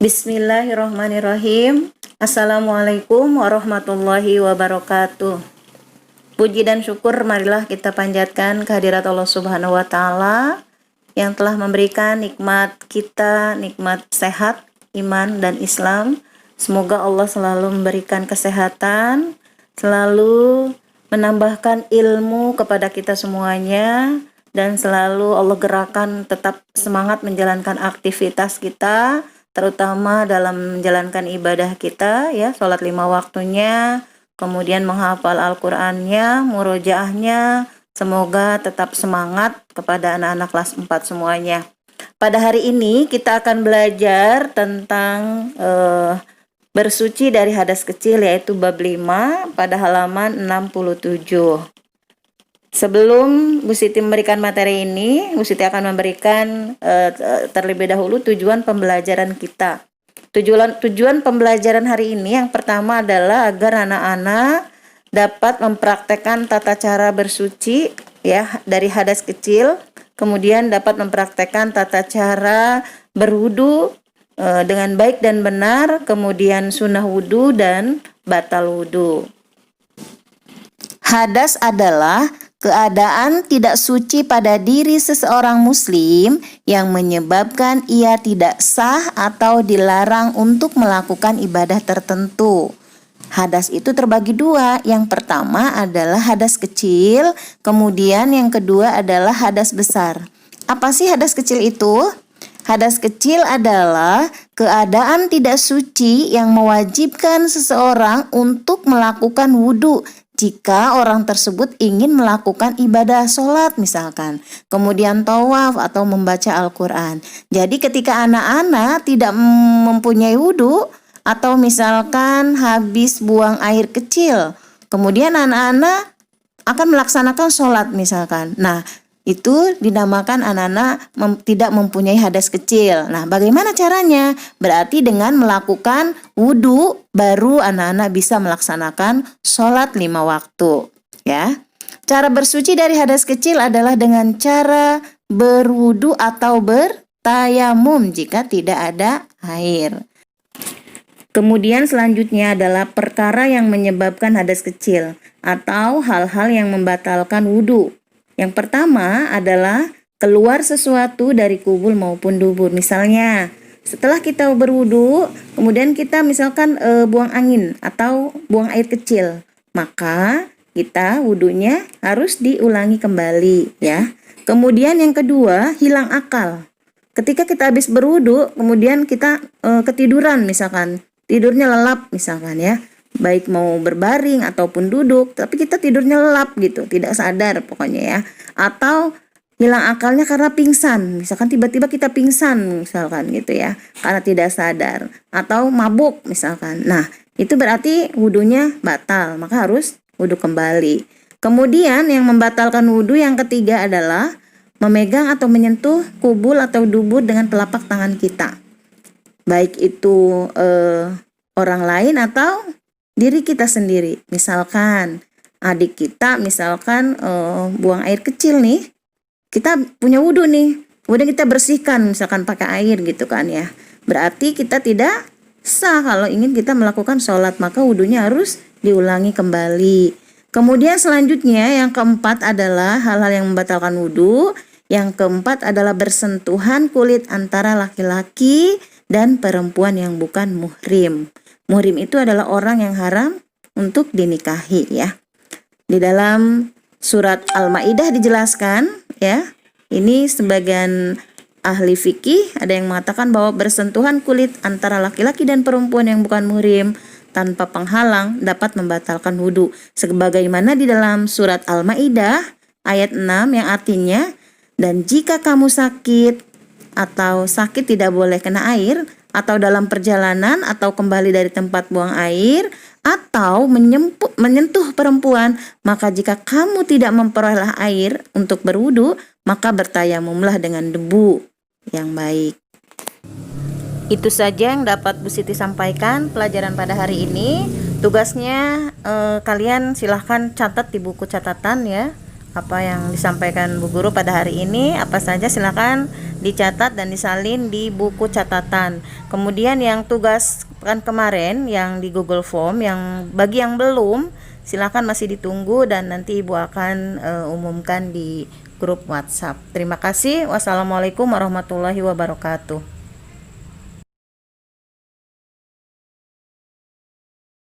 Bismillahirrahmanirrahim. Assalamualaikum warahmatullahi wabarakatuh. Puji dan syukur marilah kita panjatkan kehadirat Allah Subhanahu wa taala yang telah memberikan nikmat kita, nikmat sehat, iman dan Islam. Semoga Allah selalu memberikan kesehatan, selalu menambahkan ilmu kepada kita semuanya, dan selalu Allah gerakan tetap semangat menjalankan aktivitas kita, terutama dalam menjalankan ibadah kita ya, sholat 5 waktunya, kemudian menghafal Al-Qur'annya, murojaahnya. Semoga tetap semangat kepada anak-anak kelas 4 semuanya. Pada hari ini kita akan belajar tentang bersuci dari hadas kecil, yaitu bab 5 pada halaman 67. Sebelum Bu Siti memberikan materi ini, Bu Siti akan memberikan terlebih dahulu tujuan pembelajaran kita. Tujuan pembelajaran hari ini yang pertama adalah agar anak-anak dapat mempraktekkan tata cara bersuci ya dari hadas kecil, kemudian dapat mempraktekkan tata cara berwudu dengan baik dan benar, kemudian sunnah wudu dan batal wudu. Hadas adalah keadaan tidak suci pada diri seseorang muslim yang menyebabkan ia tidak sah atau dilarang untuk melakukan ibadah tertentu. Hadas itu terbagi dua. Yang pertama adalah hadas kecil, kemudian yang kedua adalah hadas besar. Apa sih hadas kecil itu? Hadas kecil adalah keadaan tidak suci yang mewajibkan seseorang untuk melakukan wudhu jika orang tersebut ingin melakukan ibadah sholat misalkan, kemudian tawaf atau membaca Al-Quran. Jadi ketika anak-anak tidak mempunyai wudhu atau misalkan habis buang air kecil, kemudian anak-anak akan melaksanakan sholat misalkan. Nah, itu dinamakan anak-anak tidak mempunyai hadas kecil. Nah, bagaimana caranya? Berarti dengan melakukan wudhu baru anak-anak bisa melaksanakan sholat 5 waktu. Ya, cara bersuci dari hadas kecil adalah dengan cara berwudhu atau bertayamum jika tidak ada air. Kemudian selanjutnya adalah perkara yang menyebabkan hadas kecil atau hal-hal yang membatalkan wudhu. Yang pertama adalah keluar sesuatu dari kubul maupun dubur. Misalnya, setelah kita berwudu, kemudian kita misalkan buang angin atau buang air kecil, maka kita wudunya harus diulangi kembali ya. Kemudian yang kedua, hilang akal. Ketika kita habis berwudu, kemudian kita ketiduran misalkan, tidurnya lelap misalkan ya. Baik mau berbaring ataupun duduk, tapi kita tidurnya lelap gitu, tidak sadar pokoknya ya. Atau hilang akalnya karena pingsan, misalkan tiba-tiba kita pingsan misalkan gitu ya, karena tidak sadar. Atau mabuk misalkan. Nah, itu berarti wudunya batal, maka harus wudu kembali. Kemudian yang membatalkan wudu yang ketiga adalah memegang atau menyentuh kubul atau dubur dengan telapak tangan kita. Baik itu orang lain atau diri kita sendiri. Misalkan adik kita misalkan buang air kecil nih, kita punya wudhu nih, kemudian kita bersihkan misalkan pakai air gitu kan ya, berarti kita tidak sah kalau ingin kita melakukan sholat, maka wudhunya harus diulangi kembali. Kemudian selanjutnya yang keempat adalah hal-hal yang membatalkan wudhu. Yang keempat adalah bersentuhan kulit antara laki-laki dan perempuan yang bukan muhrim. Muhrim itu adalah orang yang haram untuk dinikahi ya. Di dalam surat Al-Maidah dijelaskan ya. Ini sebagian ahli fikih ada yang mengatakan bahwa bersentuhan kulit antara laki-laki dan perempuan yang bukan muhrim tanpa penghalang dapat membatalkan wudhu. Sebagaimana di dalam surat Al-Maidah ayat 6 yang artinya, dan jika kamu sakit atau sakit tidak boleh kena air, atau dalam perjalanan atau kembali dari tempat buang air, atau menyentuh perempuan, maka jika kamu tidak memperoleh air untuk berwudu, maka bertayamumlah dengan debu yang baik. Itu saja yang dapat Bu Siti sampaikan pelajaran pada hari ini. Tugasnya kalian silahkan catat di buku catatan ya. apa yang disampaikan Bu Guru pada hari ini. Apa saja silakan dicatat dan disalin di buku catatan. Kemudian yang tugas kan kemarin yang di Google Form, yang bagi yang belum silakan masih ditunggu dan nanti Ibu akan umumkan di grup WhatsApp. Terima kasih. Wassalamualaikum warahmatullahi wabarakatuh.